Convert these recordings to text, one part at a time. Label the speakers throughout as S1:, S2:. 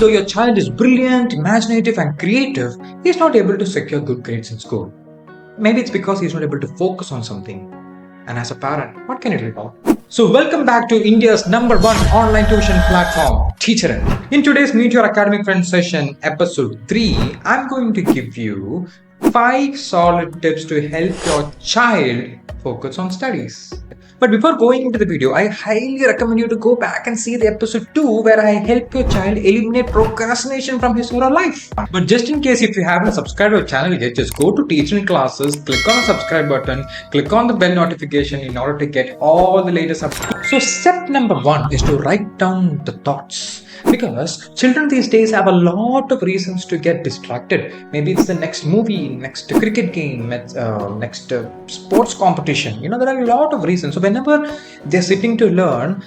S1: though your child is brilliant, imaginative, and creative, he is not able to secure good grades in school. Maybe it's because he is not able to focus on something. And as a parent, what can you do about it? So welcome back to India's number one online tuition platform, Teacher. In today's Meet Your Academic Friends session, episode 3, I'm going to give you 5 solid tips to help your child focus on studies. But before going into the video, I highly recommend you to go back and see the episode 2 where I help your child eliminate procrastination from his oral life. But just in case if you haven't subscribed to our channel yet, just go to Teaching Classes, click on the subscribe button, click on the bell notification in order to get all the latest updates. So step number 1 is to write down the thoughts. Because children these days have a lot of reasons to get distracted. Maybe it's the next movie, next cricket game, next sports competition. There are a lot of reasons. So whenever they're sitting to learn,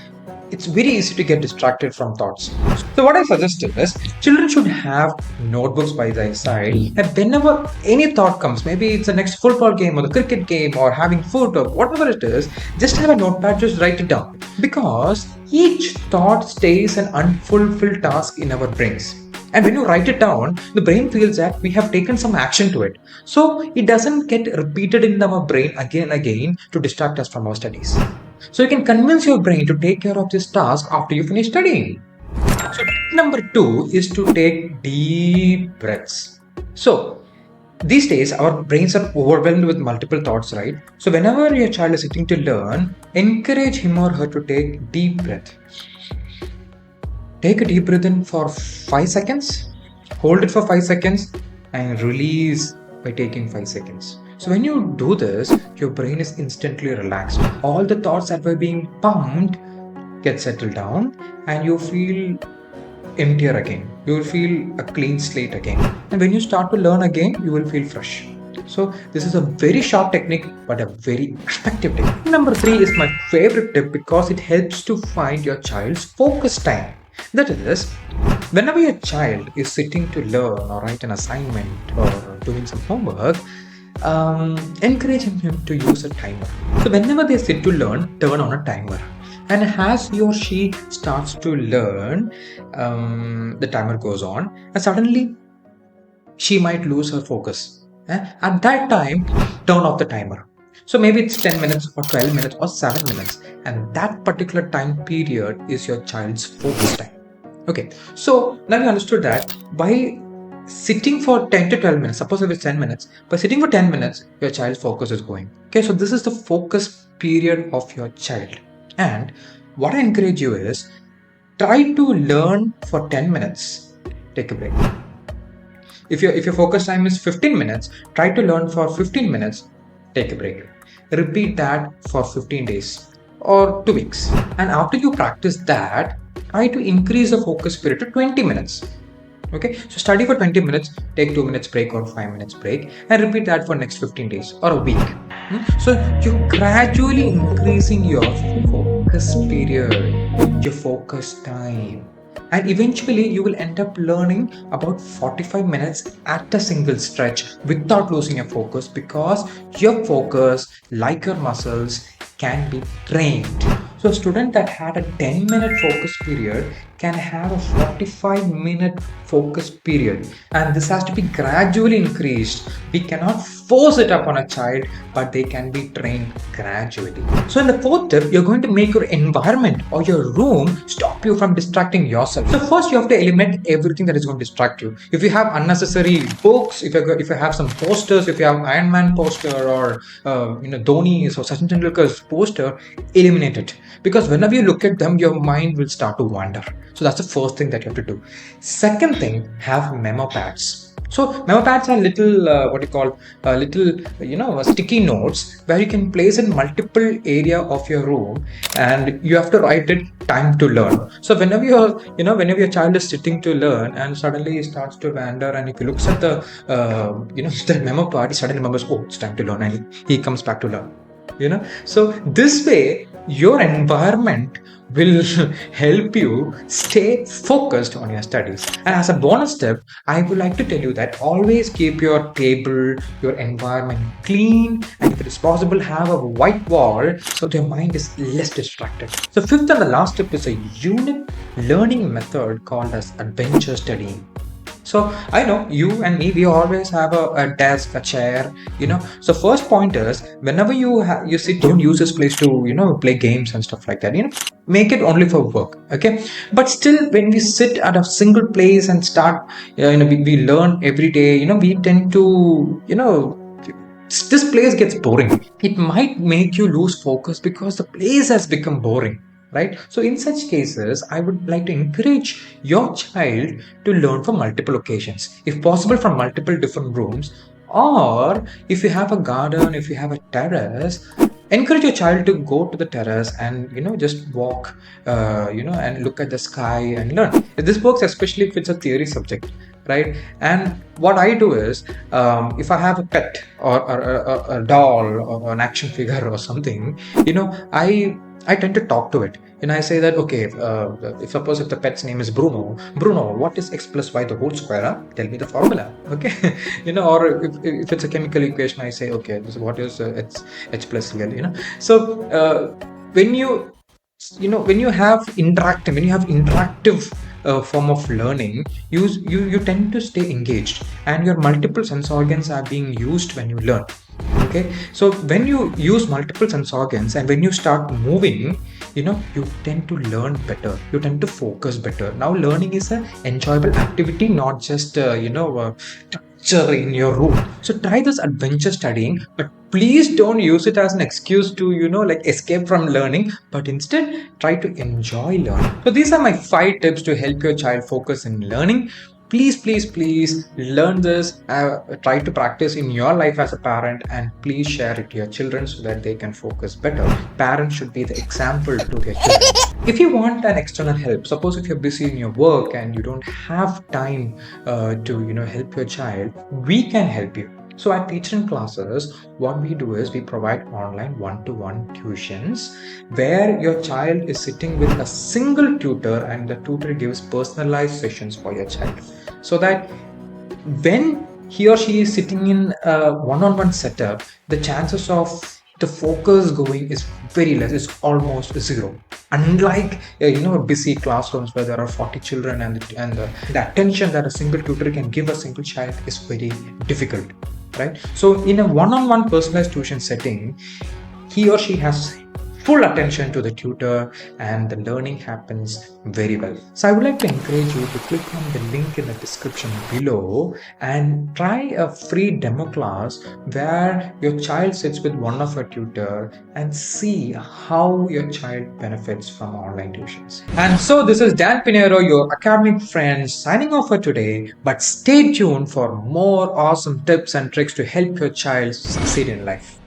S1: it's very easy to get distracted from thoughts. So what I suggested is children should have notebooks by their side, and whenever any thought comes, maybe it's the next football game or the cricket game or having food or whatever it is, just have a notepad, just write it down. Because each thought stays an unfulfilled task in our brains. And when you write it down, the brain feels that we have taken some action to it. So it doesn't get repeated in our brain again and again to distract us from our studies. So you can convince your brain to take care of this task after you finish studying. So tip number 2 is to take deep breaths. So these days our brains are overwhelmed with multiple thoughts, right? So whenever your child is sitting to learn, encourage him or her to take deep breath. Take a deep breath in for 5 seconds, hold it for 5 seconds, and release by taking 5 seconds. So when you do this, your brain is instantly relaxed. All the thoughts that were being pumped get settled down and you feel emptier again. You will feel a clean slate again. And when you start to learn again, you will feel fresh. So this is a very short technique but a very effective technique. Number 3 is my favorite tip because it helps to find your child's focus time. That is, whenever your child is sitting to learn or write an assignment or doing some homework, encourage him to use a timer. So whenever they sit to learn, turn on a timer. And as he or she starts to learn, the timer goes on and suddenly she might lose her focus. At that time, turn off the timer. So maybe it's 10 minutes or 12 minutes or 7 minutes. And that particular time period is your child's focus time. Okay, so now you understood that by sitting for 10 to 12 minutes, suppose if it's 10 minutes, by sitting for 10 minutes, your child's focus is going. Okay, so this is the focus period of your child. And what I encourage you is, try to learn for 10 minutes, take a break. If your focus time is 15 minutes, try to learn for 15 minutes, take a break. Repeat that for 15 days or 2 weeks. And after you practice that, try to increase the focus period to 20 minutes. Okay, so study for 20 minutes, take 2 minutes break or 5 minutes break and repeat that for next 15 days or a week. So you're gradually increasing your focus period, your focus time. And eventually you will end up learning about 45 minutes at a single stretch without losing your focus, because your focus, like your muscles, can be trained. So a student that had a 10-minute focus period can have a 45-minute focus period, and this has to be gradually increased. We cannot force it upon a child, but they can be trained gradually. So in the 4th tip, you're going to make your environment or your room stop you from distracting yourself. So first you have to eliminate everything that is going to distract you. If you have unnecessary books, if you have some posters, if you have Iron Man poster or Dhoni's or Sachin Tendulkar's poster, eliminate it. Because whenever you look at them, your mind will start to wander. So that's the first thing that you have to do. Second thing, have memo pads. So memo pads are sticky notes where you can place in multiple area of your room, and you have to write it time to learn. So whenever your child is sitting to learn and suddenly he starts to wander, and if he looks at the the memo pad, he suddenly remembers, oh, it's time to learn, and he comes back to learn. So this way your environment will help you stay focused on your studies. And as a bonus tip, I would like to tell you that always keep your table, your environment clean, and if it is possible, have a white wall so your mind is less distracted. So, fifth and the last tip is a unique learning method called as adventure studying. So I know you and me, we always have a desk, a chair, So first point is, whenever you sit, don't use this place to play games and stuff like that. Make it only for work, okay? But still, when we sit at a single place and start, we learn every day. We tend to this place gets boring. It might make you lose focus because the place has become boring, right? So in such cases, I would like to encourage your child to learn from multiple occasions, if possible from multiple different rooms, or if you have a garden, if you have a terrace, encourage your child to go to the terrace and just walk, and look at the sky and learn. This works especially if it's a theory subject, right? And what I do is, if I have a pet or a doll or an action figure or something, I tend to talk to it. I say that, okay, if suppose if the pet's name is Bruno, what is x plus y the whole square? Huh? Tell me the formula, okay? Or if it's a chemical equation, I say, okay, this is what is H plus Cl, So when you have interactive form of learning, you tend to stay engaged, and your multiple sense organs are being used when you learn. Okay, so when you use multiple sense organs and when you start moving, you tend to learn better, you tend to focus better. Now learning is an enjoyable activity, not just structure in your room. So try this adventure studying, but please don't use it as an excuse to like escape from learning, but instead try to enjoy learning. So these are my 5 tips to help your child focus in learning. Please learn this, try to practice in your life as a parent, and please share it to your children so that they can focus better. Parents should be the example to their children. If you want an external help, suppose if you're busy in your work and you don't have time to help your child, we can help you. So at Teacher in Classes, what we do is we provide online one-to-one tuitions where your child is sitting with a single tutor, and the tutor gives personalized sessions for your child, so that when he or she is sitting in a one-on-one setup, the chances of the focus going is very less, it's almost zero. Unlike busy classrooms where there are 40 children, and the attention that a single tutor can give a single child is very difficult, right? So in a one-on-one personalized tuition setting, he or she has full attention to the tutor, and the learning happens very well. So I would like to encourage you to click on the link in the description below and try a free demo class where your child sits with one of your tutor and see how your child benefits from online tuitions. And so this is Dan Pinero, your academic friend, signing off for today, but stay tuned for more awesome tips and tricks to help your child succeed in life.